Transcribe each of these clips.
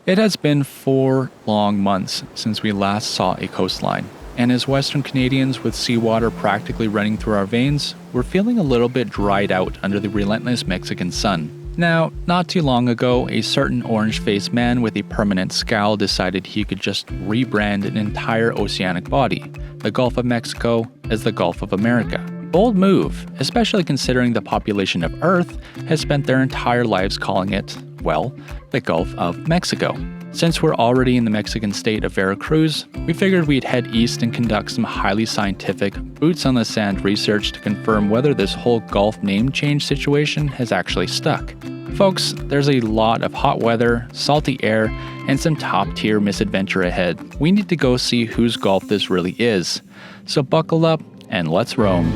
It has been 4 long months since we last saw a coastline, and as Western Canadians with seawater practically running through our veins, we're feeling a little bit dried out under the relentless Mexican sun. Now, not too long ago, a certain orange-faced man with a permanent scowl decided he could just rebrand an entire oceanic body, the Gulf of Mexico, as the Gulf of America. Bold move, especially considering the population of Earth has spent their entire lives calling it, well, the Gulf of Mexico. Since we're already in the Mexican state of Veracruz, we figured we'd head east and conduct some highly scientific, boots-on-the-sand research to confirm whether this whole Gulf name change situation has actually stuck. Folks, there's a lot of hot weather, salty air, and some top-tier misadventure ahead. We need to go see whose Gulf this really is. So buckle up and let's roam.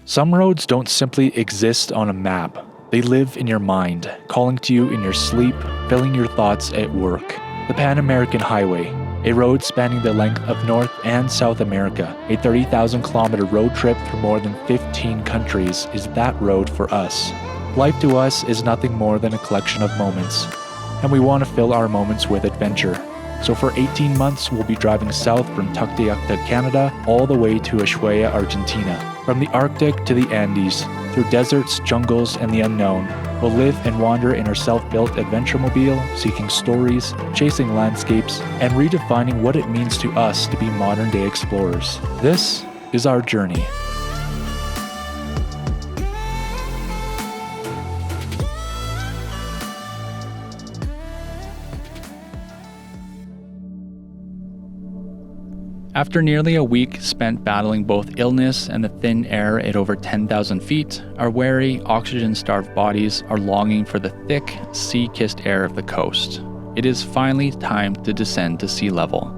Some roads don't simply exist on a map. They live in your mind, calling to you in your sleep, filling your thoughts at work. The Pan American Highway, a road spanning the length of North and South America, a 30,000-kilometer road trip through more than 15 countries, is that road for us. Life to us is nothing more than a collection of moments, and we want to fill our moments with adventure. So for 18 months, we'll be driving south from Tuktoyakta, Canada, all the way to Ushuaia, Argentina. From the Arctic to the Andes, through deserts, jungles, and the unknown, we'll live and wander in our self-built adventure-mobile, seeking stories, chasing landscapes, and redefining what it means to us to be modern-day explorers. This is our journey. After nearly a week spent battling both illness and the thin air at over 10,000 feet, our weary, oxygen-starved bodies are longing for the thick, sea-kissed air of the coast. It is finally time to descend to sea level.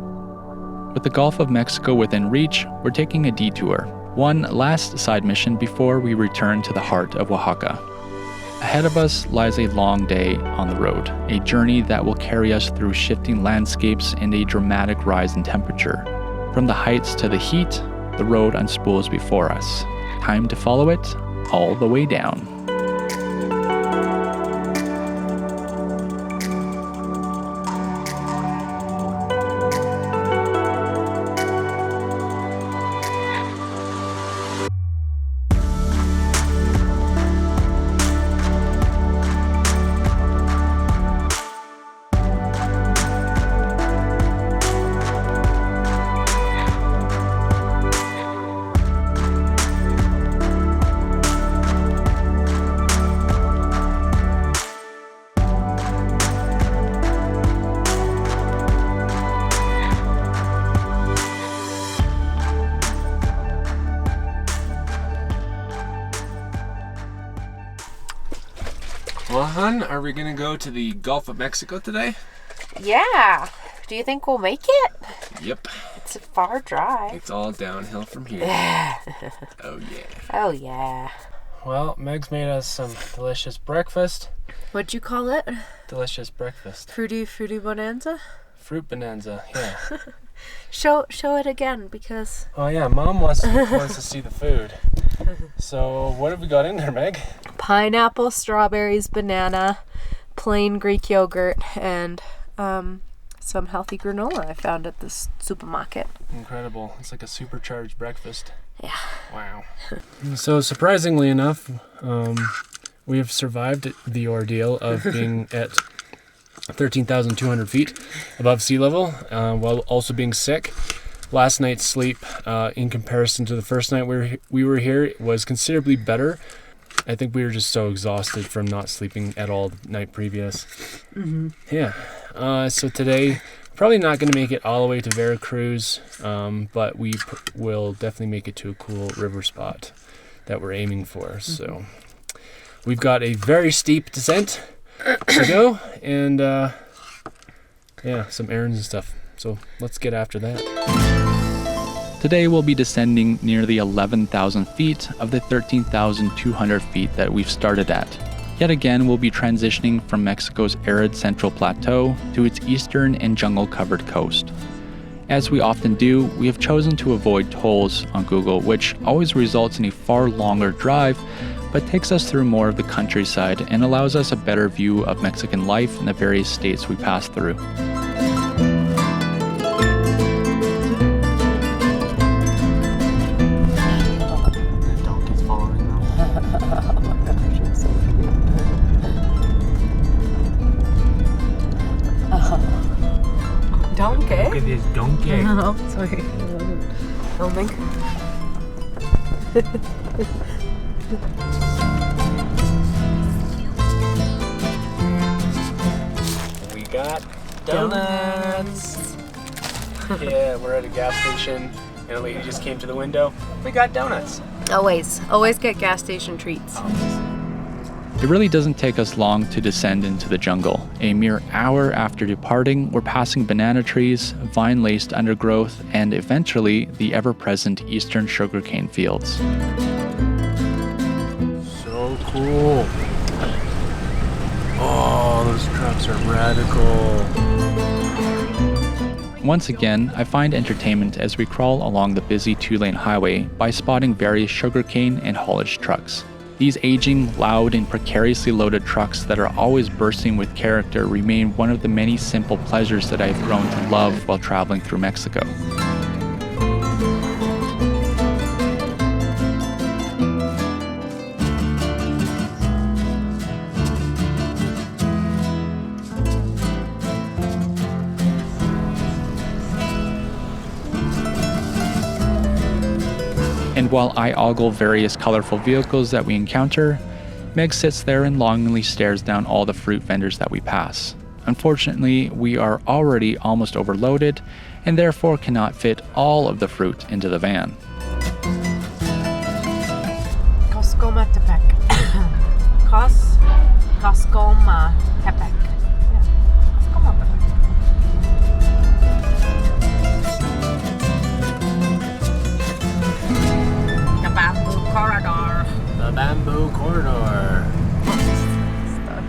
With the Gulf of Mexico within reach, we're taking a detour, one last side mission before we return to the heart of Oaxaca. Ahead of us lies a long day on the road, a journey that will carry us through shifting landscapes and a dramatic rise in temperature. From the heights to the heat, the road unspools before us. Time to follow it all the way down. Well, hon, are we going to go to the Gulf of Mexico today? Yeah. Do you think we'll make it? Yep. It's a far drive. It's all downhill from here. Oh, yeah. Oh, yeah. Well, Meg's made us some delicious breakfast. What'd you call it? Delicious breakfast. Fruity bonanza? Fruit bonanza, yeah. Show it again, because... Oh, yeah, Mom wants to see the food. So, what have we got in there, Meg? Pineapple, strawberries, banana, plain Greek yogurt, and some healthy granola I found at this supermarket. Incredible. It's like a supercharged breakfast. Yeah. Wow. So, surprisingly enough, we have survived the ordeal of being at 13,200 feet above sea level, while also being sick. Last night's sleep, in comparison to the first night we were here, was considerably better. I think we were just so exhausted from not sleeping at all the night previous. Mm-hmm. Yeah. So today, probably not going to make it all the way to Veracruz, but we will definitely make it to a cool river spot that we're aiming for. Mm-hmm. So we've got a very steep descent to go, and some errands and stuff. So let's get after that. Today we'll be descending nearly 11,000 feet of the 13,200 feet that we've started at. Yet again, we'll be transitioning from Mexico's arid central plateau to its eastern and jungle-covered coast. As we often do, we have chosen to avoid tolls on Google, which always results in a far longer drive, but takes us through more of the countryside and allows us a better view of Mexican life in the various states we pass through. Donkey? Look at this donkey. Oh, sorry. Filming. We got donuts. Yeah, we're at a gas station, and a lady just came to the window. We got donuts. Always get gas station treats. It really doesn't take us long to descend into the jungle. A mere hour after departing, we're passing banana trees, vine-laced undergrowth, and eventually the ever-present eastern sugarcane fields. So cool. Oh, those trucks are radical. Once again, I find entertainment as we crawl along the busy two-lane highway by spotting various sugarcane and haulage trucks. These aging, loud, and precariously loaded trucks that are always bursting with character remain one of the many simple pleasures that I've grown to love while traveling through Mexico. And while I ogle various colorful vehicles that we encounter, Meg sits there and longingly stares down all the fruit vendors that we pass. Unfortunately, we are already almost overloaded and therefore cannot fit all of the fruit into the van. Coscomatepec. Coscomatepec. Yeah. Coscomatepec. The bamboo corridor. The bamboo corridor. Stuck.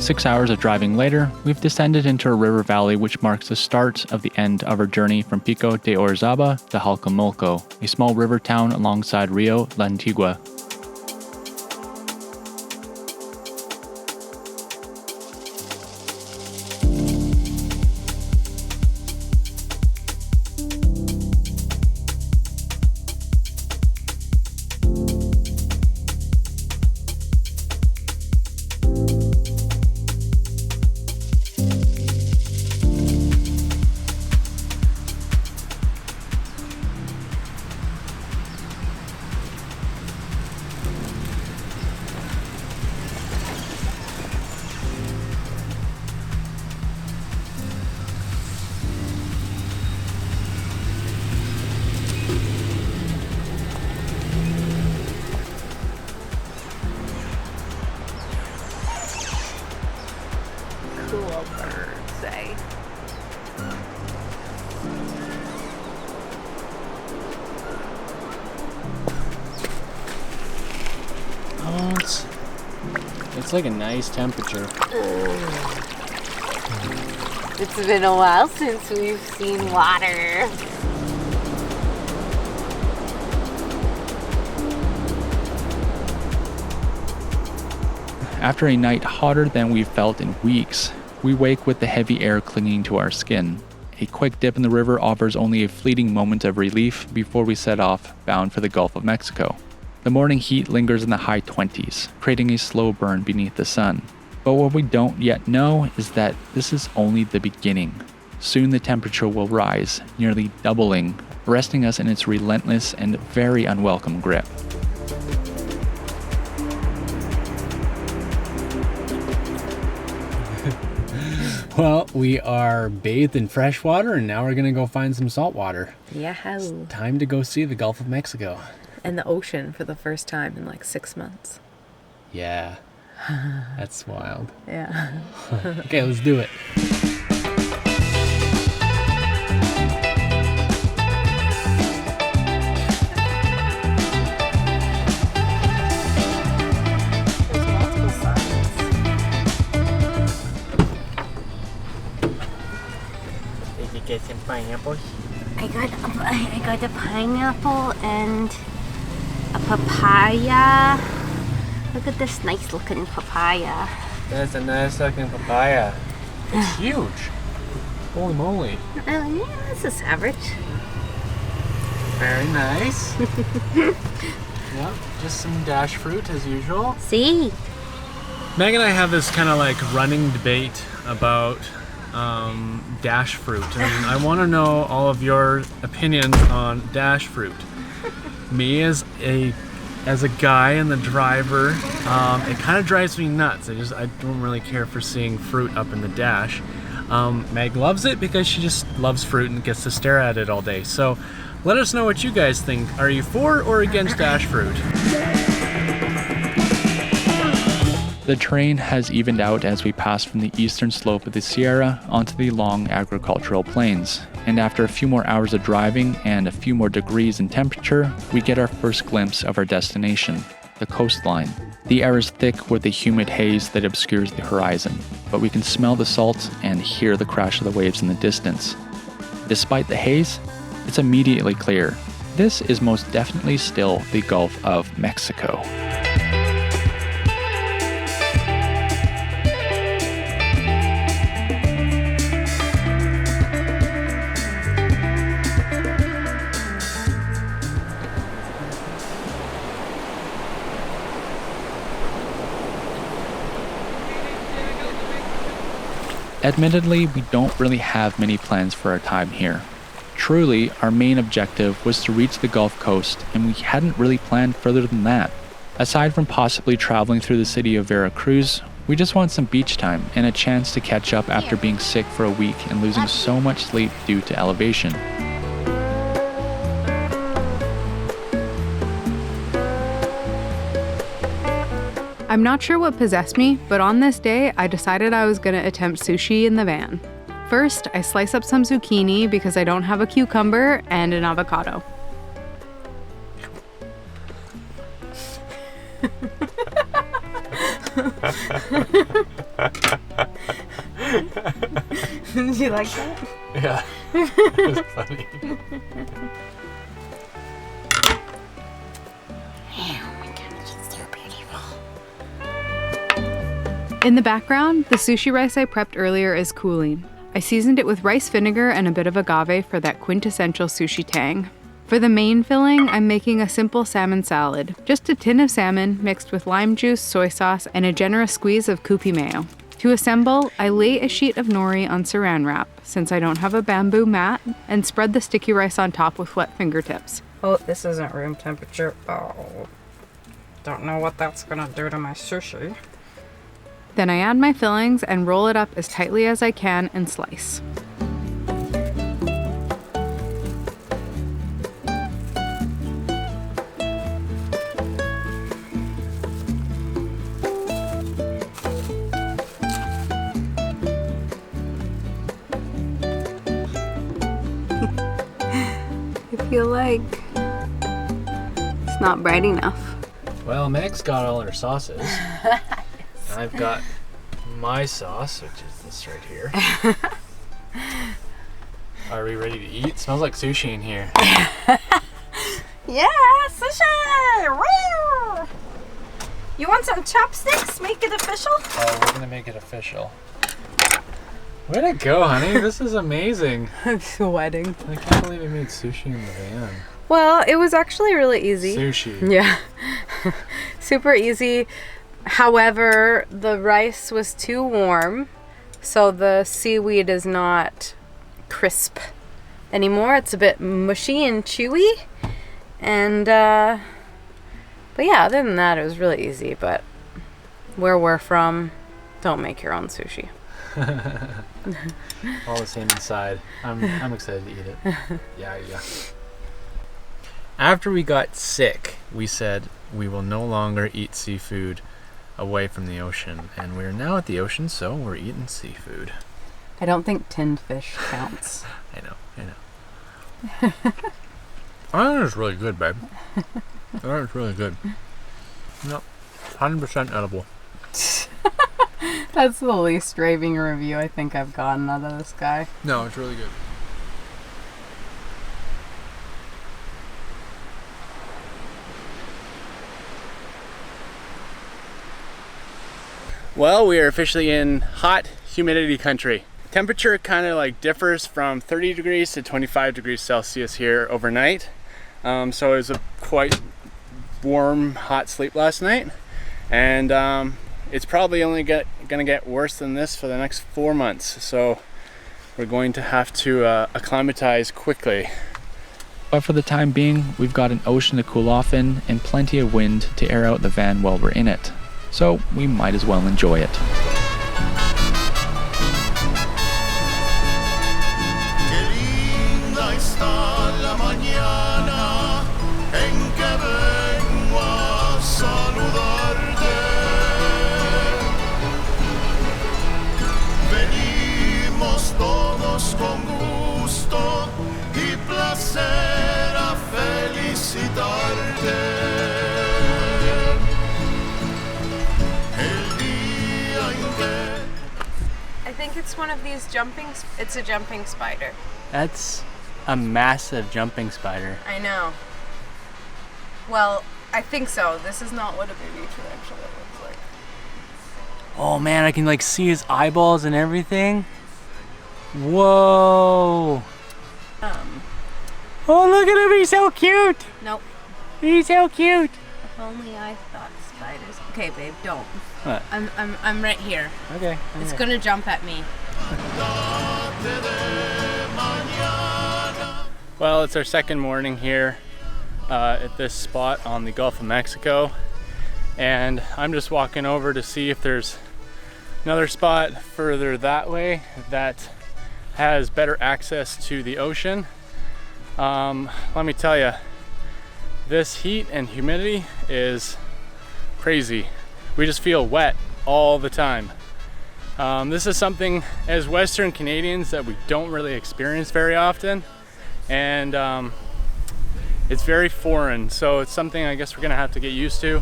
6 hours of driving later, we've descended into a river valley which marks the start of the end of our journey from Pico de Orizaba to Jalcamulco, a small river town alongside Rio La Antigua. Cool birds, eh? Oh, it's like a nice temperature. It's been a while since we've seen water. After a night hotter than we've felt in weeks, we wake with the heavy air clinging to our skin. A quick dip in the river offers only a fleeting moment of relief before we set off, bound for the Gulf of Mexico. The morning heat lingers in the high 20s, creating a slow burn beneath the sun. But what we don't yet know is that this is only the beginning. Soon the temperature will rise, nearly doubling, arresting us in its relentless and very unwelcome grip. Well, we are bathed in fresh water, and now we're gonna go find some salt water. Yeah. Time to go see the Gulf of Mexico. And the ocean for the first time in like 6 months. Yeah, that's wild. Yeah. Okay, let's do it. There's multiple signs. Did you get some pineapples? I got a pineapple and a papaya. Look at this nice looking papaya. That's a nice looking papaya. It's huge. Holy moly. Yeah, this is average. Very nice. Yep, just some dash fruit as usual. See? Meg and I have this kind of like running debate about dash fruit, and I want to know all of your opinions on dash fruit. Me as a guy and the driver, it kind of drives me nuts. I don't really care for seeing fruit up in the dash. Meg loves it because she just loves fruit and gets to stare at it all day. So let us know what you guys think. Are you for or against dash fruit? The terrain has evened out as we pass from the eastern slope of the Sierra onto the long agricultural plains. And after a few more hours of driving and a few more degrees in temperature, we get our first glimpse of our destination, the coastline. The air is thick with the humid haze that obscures the horizon, but we can smell the salt and hear the crash of the waves in the distance. Despite the haze, it's immediately clear. This is most definitely still the Gulf of Mexico. Admittedly, we don't really have many plans for our time here. Truly, our main objective was to reach the Gulf Coast, and we hadn't really planned further than that. Aside from possibly traveling through the city of Veracruz, we just want some beach time and a chance to catch up after being sick for a week and losing so much sleep due to elevation. I'm not sure what possessed me, but on this day, I decided I was going to attempt sushi in the van. First, I slice up some zucchini because I don't have a cucumber and an avocado. Did you like that? Yeah, it was funny. In the background, the sushi rice I prepped earlier is cooling. I seasoned it with rice vinegar and a bit of agave for that quintessential sushi tang. For the main filling, I'm making a simple salmon salad. Just a tin of salmon mixed with lime juice, soy sauce, and a generous squeeze of Kewpie mayo. To assemble, I lay a sheet of nori on saran wrap, since I don't have a bamboo mat, and spread the sticky rice on top with wet fingertips. Oh, this isn't room temperature. Oh, don't know what that's gonna do to my sushi. Then I add my fillings and roll it up as tightly as I can and slice. I feel like it's not bright enough. Well, Meg's got all her sauces. I've got my sauce, which is this right here. Are we ready to eat? Smells like sushi in here. Yeah, sushi! Woo! You want some chopsticks? Make it official? Oh, we're gonna make it official. Way to go, honey. This is amazing. I'm sweating. I can't believe we made sushi in the van. Well, it was actually really easy. Sushi. Yeah. Super easy. However, the rice was too warm, so the seaweed is not crisp anymore. It's a bit mushy and chewy. And, but yeah, other than that, it was really easy. But where we're from, don't make your own sushi. All the same inside. I'm excited to eat it. Yeah. After we got sick, we said we will no longer eat seafood away from the ocean, and we're now at the ocean, so we're eating seafood. I don't think tinned fish counts. I know. I think it's really good, babe. I think it's really good. No, 100% edible. That's the least raving review I think I've gotten out of this guy. No, it's really good. Well, we are officially in hot humidity country. Temperature kind of like differs from 30 degrees to 25 degrees Celsius here overnight. So it was a quite warm, hot sleep last night. And it's probably only gonna get worse than this for the next 4 months. So we're going to have to acclimatize quickly. But for the time being, we've got an ocean to cool off in and plenty of wind to air out the van while we're in it. So we might as well enjoy it. I think it's one of these it's a jumping spider. That's a massive jumping spider. I know. Well, I think so. This is not what a baby tarantula looks like. Oh man, I can like see his eyeballs and everything. Whoa. Oh, look at him, he's so cute. Nope. He's so cute. If only I thought spiders. Okay, babe, don't. What? I'm right here. Okay. It's gonna jump at me. Well, it's our second morning here at this spot on the Gulf of Mexico, and I'm just walking over to see if there's another spot further that way that has better access to the ocean. Let me tell you, this heat and humidity is crazy. We just feel wet all the time. This is something as Western Canadians that we don't really experience very often, and it's very foreign, so it's something I guess we're gonna have to get used to.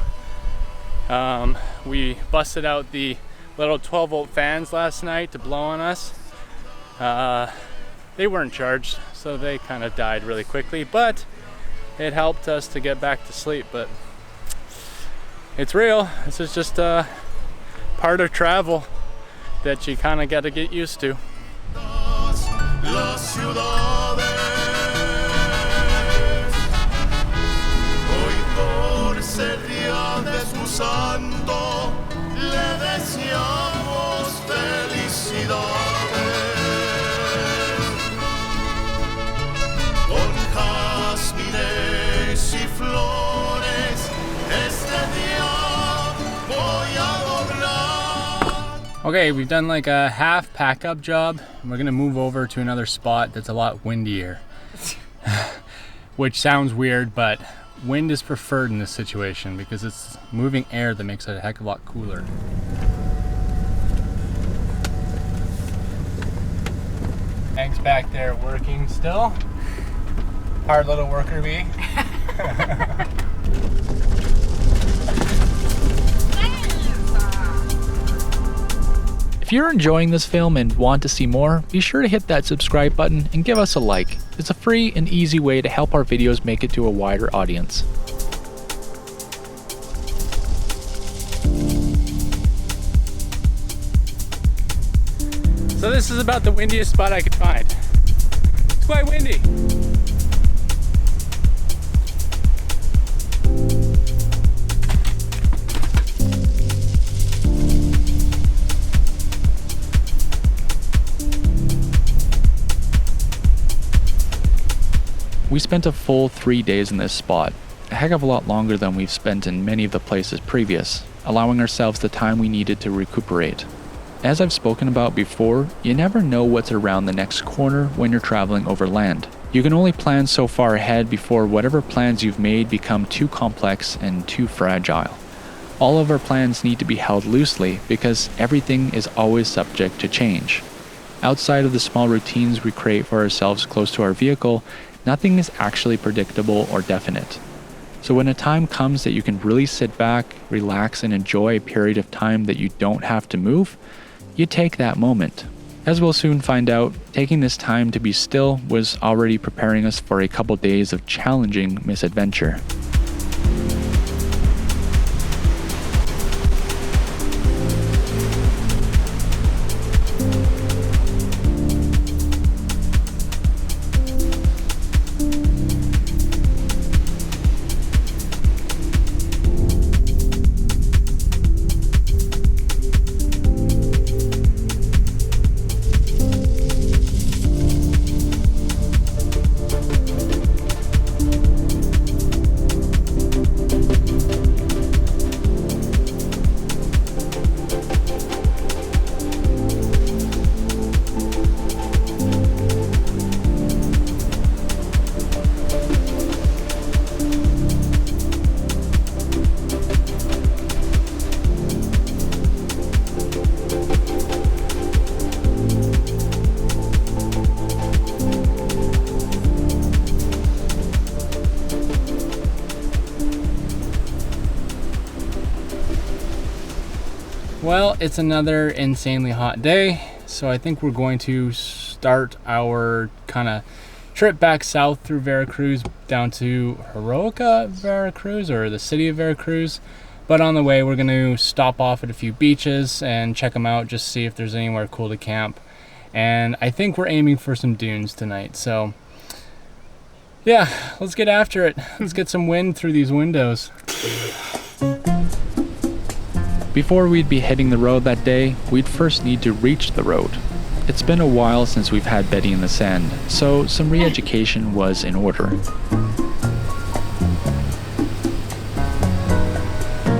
We busted out the little 12-volt fans last night to blow on us. They weren't charged, so they kind of died really quickly, but it helped us to get back to sleep. But it's real. This is just a part of travel that you kind of got to get used to. Okay, we've done like a half pack up job. We're gonna move over to another spot that's a lot windier. Which sounds weird, but wind is preferred in this situation because it's moving air that makes it a heck of a lot cooler. Hank's back there working still. Hard little worker bee. If you're enjoying this film and want to see more, be sure to hit that subscribe button and give us a like. It's a free and easy way to help our videos make it to a wider audience. So this is about the windiest spot I could find. It's quite windy. We spent a full 3 days in this spot, a heck of a lot longer than we've spent in many of the places previous, allowing ourselves the time we needed to recuperate. As I've spoken about before, you never know what's around the next corner when you're traveling overland. You can only plan so far ahead before whatever plans you've made become too complex and too fragile. All of our plans need to be held loosely because everything is always subject to change. Outside of the small routines we create for ourselves close to our vehicle, nothing is actually predictable or definite. So when a time comes that you can really sit back, relax, and enjoy a period of time that you don't have to move, you take that moment. As we'll soon find out, taking this time to be still was already preparing us for a couple days of challenging misadventure. Well, it's another insanely hot day, so I think we're going to start our kind of trip back south through Veracruz down to Heroica, Veracruz, or the city of Veracruz. But on the way, we're going to stop off at a few beaches and check them out, just see if there's anywhere cool to camp. And I think we're aiming for some dunes tonight, so yeah, let's get after it. Let's get some wind through these windows. Before we'd be hitting the road that day, we'd first need to reach the road. It's been a while since we've had Betty in the sand, so some re-education was in order.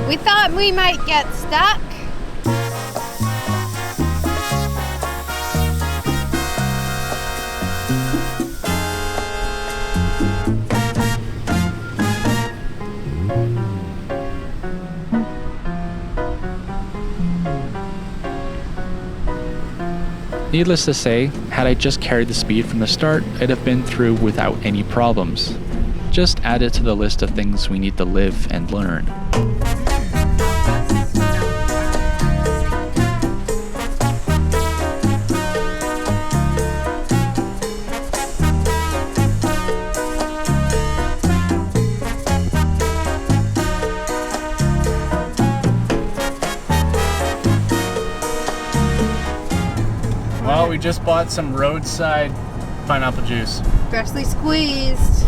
We thought we might get stuck. Needless to say, had I just carried the speed from the start, I'd have been through without any problems. Just add it to the list of things we need to live and learn. Well, we just bought some roadside pineapple juice. Freshly squeezed.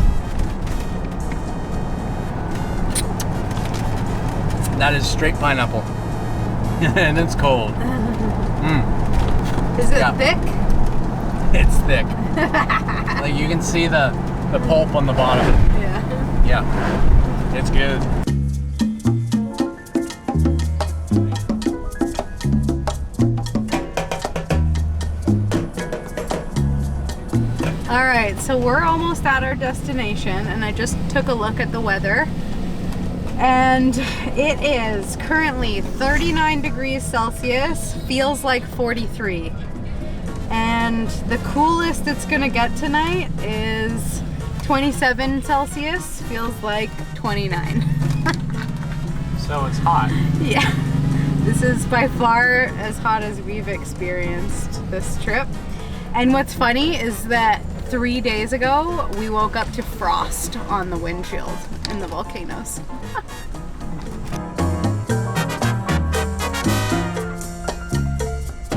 That is straight pineapple. And it's cold. Is it Yeah. thick? It's thick. Like you can see the pulp on the bottom. Yeah. Yeah. It's good. All right, so we're almost at our destination, and I just took a look at the weather, and it is currently 39 degrees Celsius, feels like 43, and the coolest it's gonna get tonight is 27 Celsius, feels like 29. So it's hot. Yeah, this is by far as hot as we've experienced this trip. And what's funny is that 3 days ago, we woke up to frost on the windshield in the volcanoes.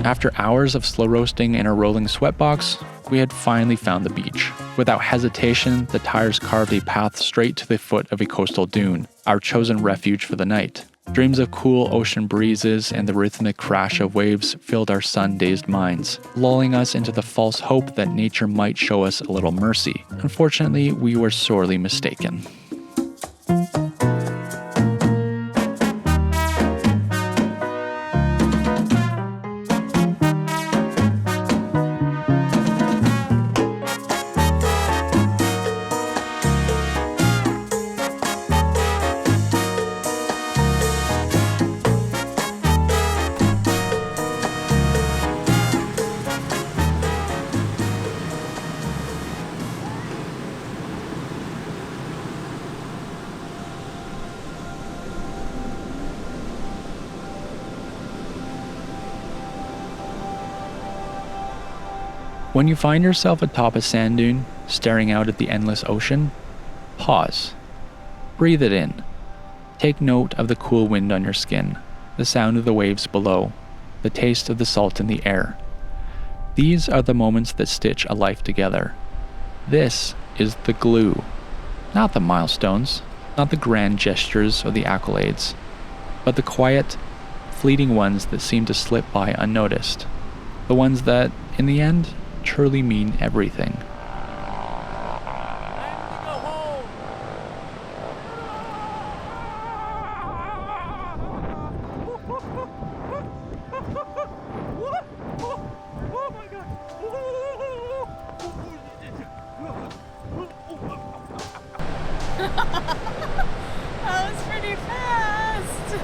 After hours of slow roasting in a rolling sweatbox, we had finally found the beach. Without hesitation, the tires carved a path straight to the foot of a coastal dune, our chosen refuge for the night. Dreams of cool ocean breezes and the rhythmic crash of waves filled our sun-dazed minds, lulling us into the false hope that nature might show us a little mercy. Unfortunately, we were sorely mistaken. When you find yourself atop a sand dune, staring out at the endless ocean, pause. Breathe it in. Take note of the cool wind on your skin, the sound of the waves below, the taste of the salt in the air. These are the moments that stitch a life together. This is the glue. Not the milestones, not the grand gestures or the accolades, but the quiet, fleeting ones that seem to slip by unnoticed. The ones that, in the end, truly mean everything. That was pretty fast.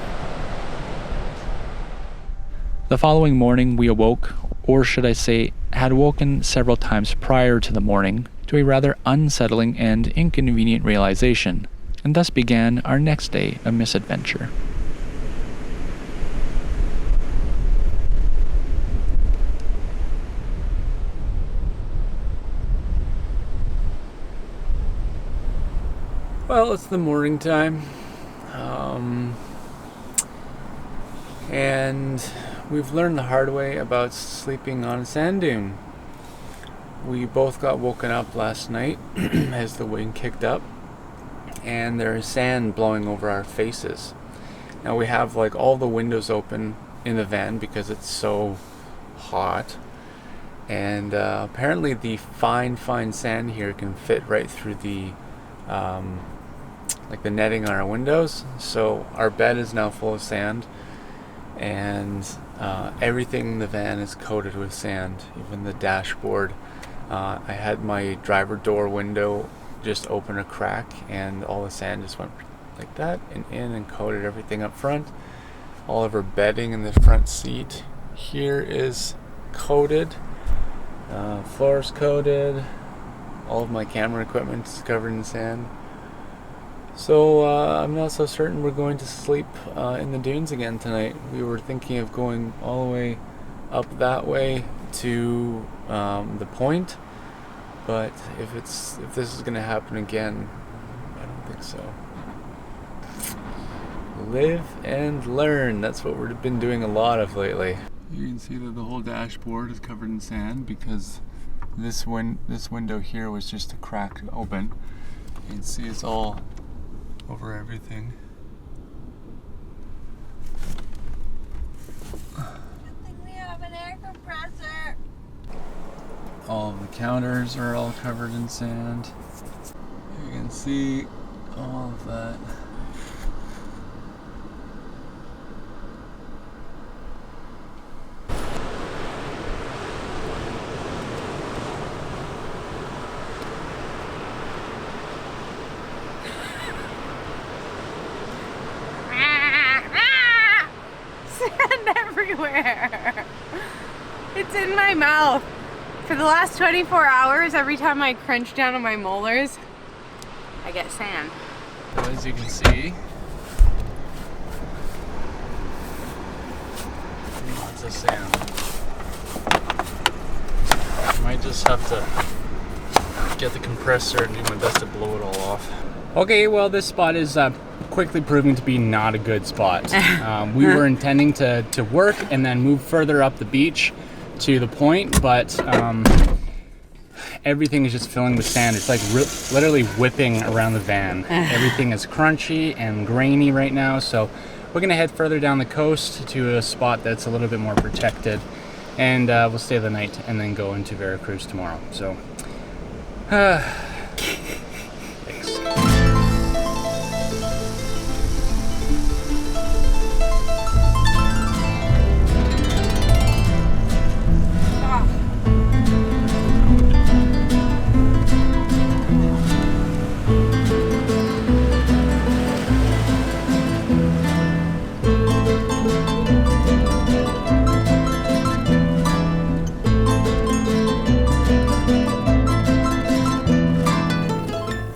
The following morning we awoke, or should I say, had woken several times prior to the morning, to a rather unsettling and inconvenient realization, and thus began our next day of misadventure. Well, it's the morning time, and we've learned the hard way about sleeping on a sand dune. We both got woken up last night as the wind kicked up, and there is sand blowing over our faces. Now we have like all the windows open in the van because it's so hot, and apparently the fine sand here can fit right through the like the netting on our windows. So our bed is now full of sand, and everything in the van is coated with sand, even the dashboard. I had my driver door window just open a crack, and all the sand just went like that and in and coated everything up front. All of our bedding in the front seat here is coated, floor's coated, all of my camera equipment is covered in sand. So I'm not so certain we're going to sleep in the dunes again tonight. We were thinking of going all the way up that way to the point, but if this is going to happen again, I don't think so. Live and learn. That's what we've been doing a lot of lately. You can see that the whole dashboard is covered in sand because this window here was just a crack open. You can see it's all over everything. Good thing we have an air compressor. All of the counters are all covered in sand. You can see all of that. Sand everywhere. It's in my mouth. For the last 24 hours, every time I crunch down on my molars, I get sand. As you can see, lots of sand. I might just have to get the compressor and do my best to blow it all off. Okay, well, this spot is quickly proving to be not a good spot. We were intending to work and then move further up the beach to the point, but everything is just filling with sand. It's like literally whipping around the van. Everything is crunchy and grainy right now, so we're gonna head further down the coast to a spot that's a little bit more protected, and we'll stay the night and then go into Veracruz tomorrow. So thanks.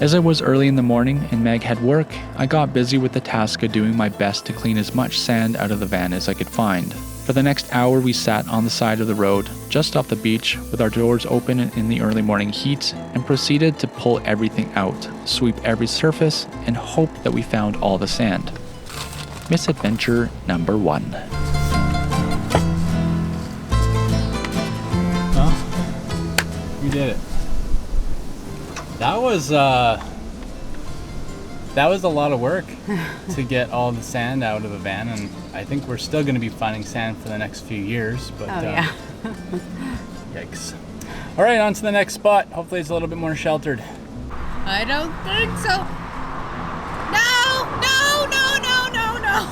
As it was early in the morning and Meg had work, I got busy with the task of doing my best to clean as much sand out of the van as I could find. For the next hour, we sat on the side of the road, just off the beach, with our doors open in the early morning heat, and proceeded to pull everything out, sweep every surface, and hope that we found all the sand. Misadventure number 1. Well, we did it. That was a lot of work to get all the sand out of the van, and I think we're still going to be finding sand for the next few years. But yeah. yikes. All right, on to the next spot. Hopefully it's a little bit more sheltered. I don't think so. No, no, no, no, no, no.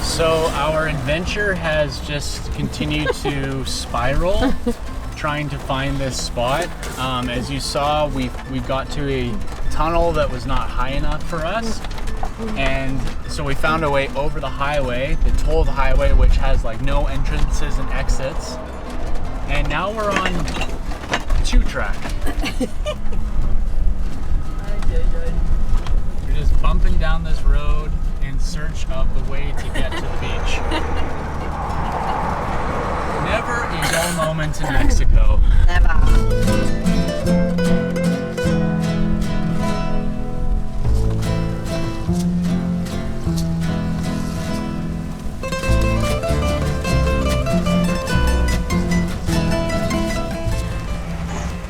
So our adventure has just continued to spiral, trying to find this spot. As you saw, we got to a tunnel that was not high enough for us, and so we found a way over the highway, the tolled highway, which has like no entrances and exits. And now we're on 2-track. We're just bumping down this road in search of the way to get to the beach. Never a dull moment in Mexico. Never.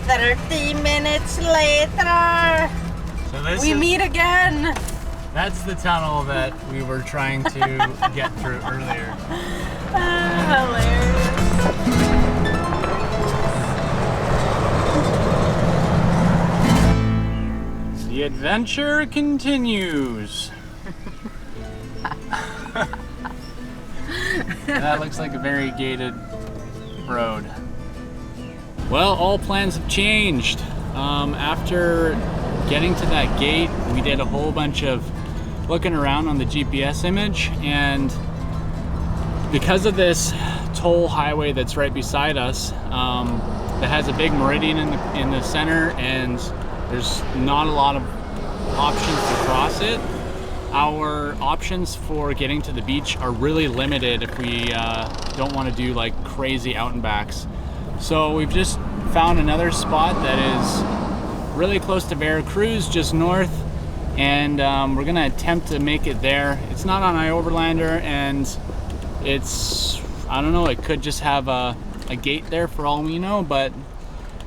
30 minutes later. So this We is, meet again. that's the tunnel that we were trying to get through earlier. Hilarious. The adventure continues. That looks like a very gated road. Well, all plans have changed. After getting to that gate, we did a whole bunch of looking around on the GPS image, and because of this toll highway that's right beside us, that has a big meridian in the center, and there's not a lot of options to cross it. Our options for getting to the beach are really limited if we don't want to do like crazy out and backs. So we've just found another spot that is really close to Veracruz, just north, and we're gonna attempt to make it there. It's not on iOverlander, and it's, I don't know, it could just have a gate there for all we know, but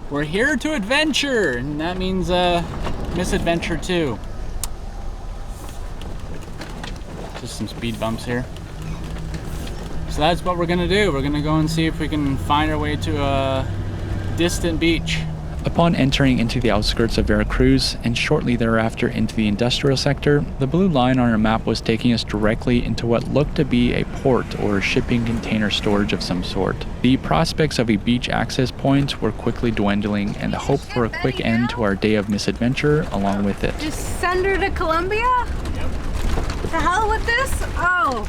we're here to adventure, and that means misadventure too. Just some speed bumps here. So that's what we're gonna do. We're gonna go and see if we can find our way to a distant beach. Upon entering into the outskirts of Veracruz and shortly thereafter into the industrial sector, the blue line on our map was taking us directly into what looked to be a port or shipping container storage of some sort. The prospects of a beach access point were quickly dwindling, and the hope for a quick end to our day of misadventure along with it. Just send her to Colombia? Yep. The hell with this? Oh.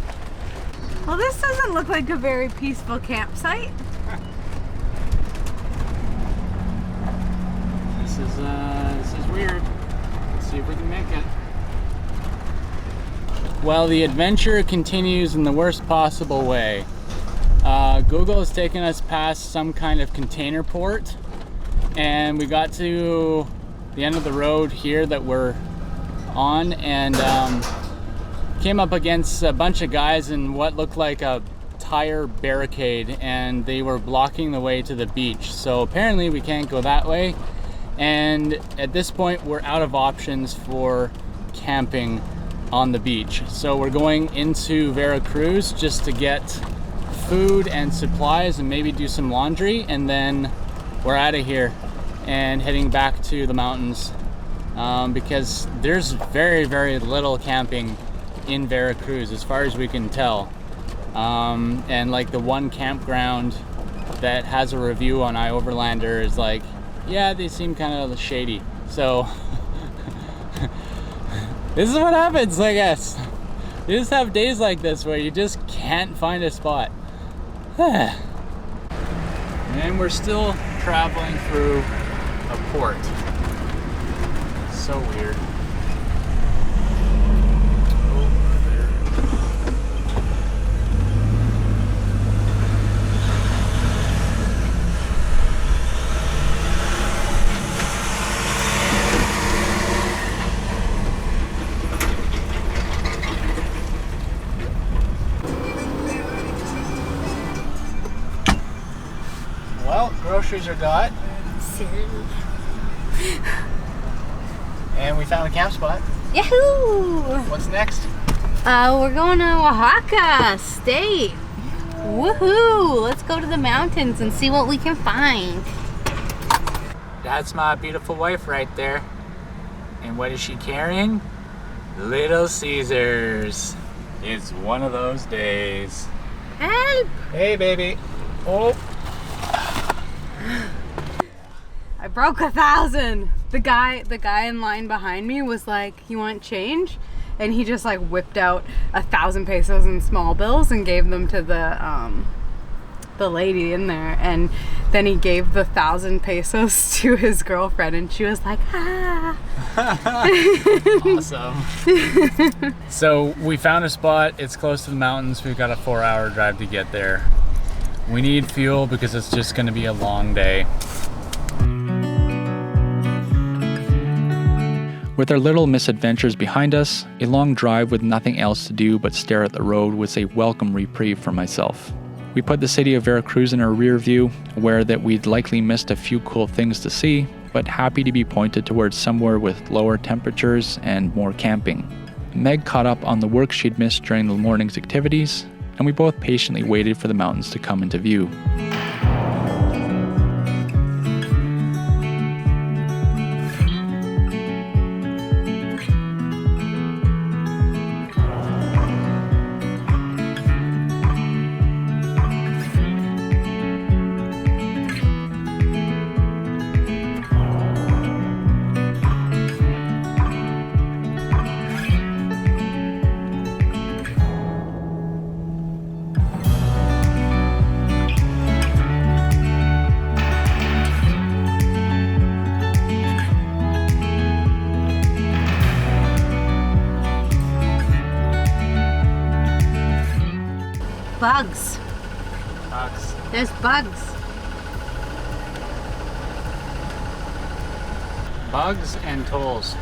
Well, this doesn't look like a very peaceful campsite. This is weird. Let's see if we can make it. Well, the adventure continues in the worst possible way. Google has taken us past some kind of container port, and we got to the end of the road here that we're on, and came up against a bunch of guys in what looked like a tire barricade, and they were blocking the way to the beach. So apparently we can't go that way, and at this point we're out of options for camping on the beach. So we're going into Veracruz just to get food and supplies and maybe do some laundry, and then we're out of here and heading back to the mountains, because there's very, very little camping in Veracruz as far as we can tell, and like the one campground that has a review on iOverlander is like, yeah, they seem kind of shady. So this is what happens, I guess. You just have days like this where you just can't find a spot. And we're still traveling through a port. So weird. Well, groceries are got. And we found a camp spot. Yahoo! What's next? We're going to Oaxaca State. Woohoo! Let's go to the mountains and see what we can find. That's my beautiful wife right there. And what is she carrying? Little Caesars. It's one of those days. Help! Hey, baby. Oh. I broke 1,000. The guy in line behind me was like, "You want change?" And he just like whipped out 1,000 pesos in small bills and gave them to the lady in there. And then he gave the 1,000 pesos to his girlfriend, and she was like, "Ah." Awesome. So we found a spot. It's close to the mountains. We've got a 4-hour drive to get there. We need fuel because it's just going to be a long day. With our little misadventures behind us, a long drive with nothing else to do but stare at the road was a welcome reprieve for myself. We put the city of Veracruz in our rear view, aware that we'd likely missed a few cool things to see, but happy to be pointed towards somewhere with lower temperatures and more camping. Meg caught up on the work she'd missed during the morning's activities, and we both patiently waited for the mountains to come into view. Bugs. Bugs. There's bugs. Bugs and tolls.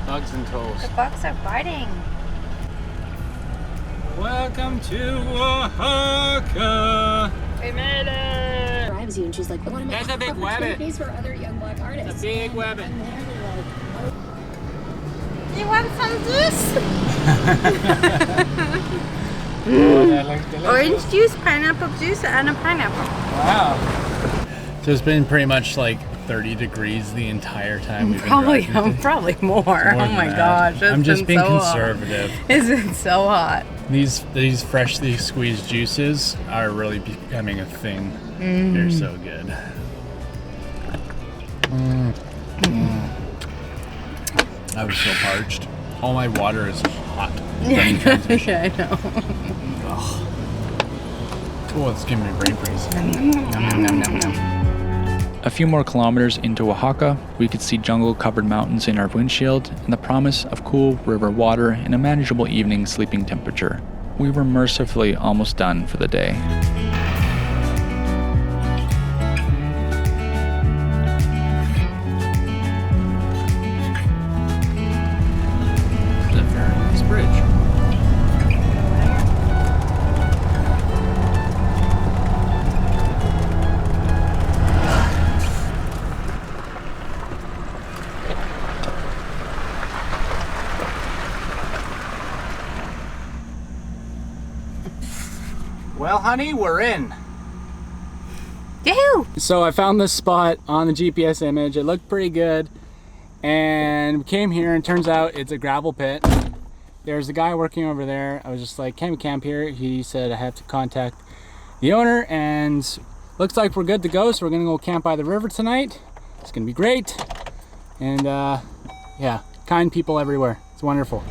Bugs and tolls. The bugs are biting. Welcome to Oaxaca. We made it. Drives you, and she's like, I want to make There's a big webbit. opportunities for other young black artists. A big webbit. And literally like, You want some juice? Orange juice, pineapple juice, and a pineapple. Wow. So it's been pretty much like 30 degrees the entire time we've been driving. Probably more. Oh my gosh. I'm just being so conservative. Hot. It's been so hot. These freshly squeezed juices are really becoming a thing. They're so good. I was so parched. All my water is hot. Yeah, I know. Oh, it's giving me brain freeze. A few more kilometers into Oaxaca, we could see jungle-covered mountains in our windshield and the promise of cool river water and a manageable evening sleeping temperature. We were mercifully almost done for the day. It's a very nice bridge. Well, honey, we're in. Yahoo! So I found this spot on the GPS image. It looked pretty good. And we came here and turns out it's a gravel pit. There's a guy working over there. I was just like, can we camp here? He said I have to contact the owner, and looks like we're good to go. So we're gonna go camp by the river tonight. It's gonna be great. And yeah, kind people everywhere. It's wonderful.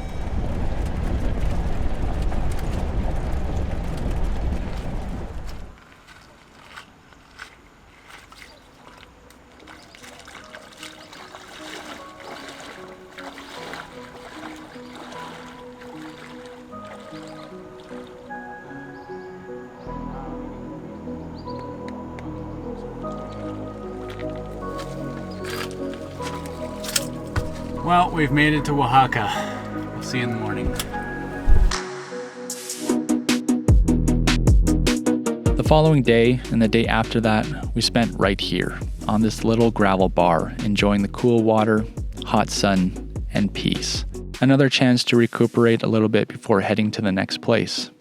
Well, we've made it to Oaxaca. We'll see you in the morning. The following day and the day after that, we spent right here on this little gravel bar, enjoying the cool water, hot sun, and peace. Another chance to recuperate a little bit before heading to the next place.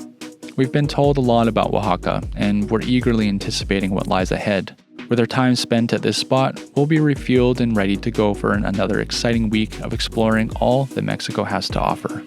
We've been told a lot about Oaxaca, and we're eagerly anticipating what lies ahead. With our time spent at this spot, we'll be refueled and ready to go for another exciting week of exploring all that Mexico has to offer.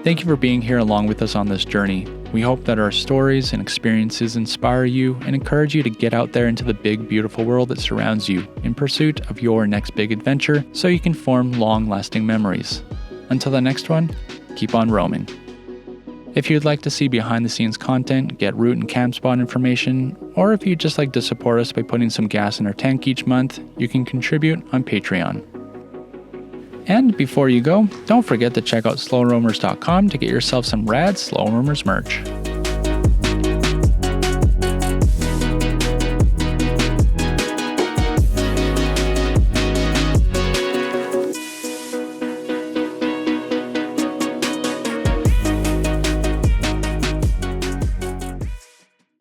Thank you for being here along with us on this journey. We hope that our stories and experiences inspire you and encourage you to get out there into the big, beautiful world that surrounds you in pursuit of your next big adventure so you can form long-lasting memories. Until the next one, keep on roaming. If you'd like to see behind-the-scenes content, get route and camp spot information, or if you'd just like to support us by putting some gas in our tank each month, you can contribute on Patreon. And before you go, don't forget to check out slowroamers.com to get yourself some rad Slow Roamers merch.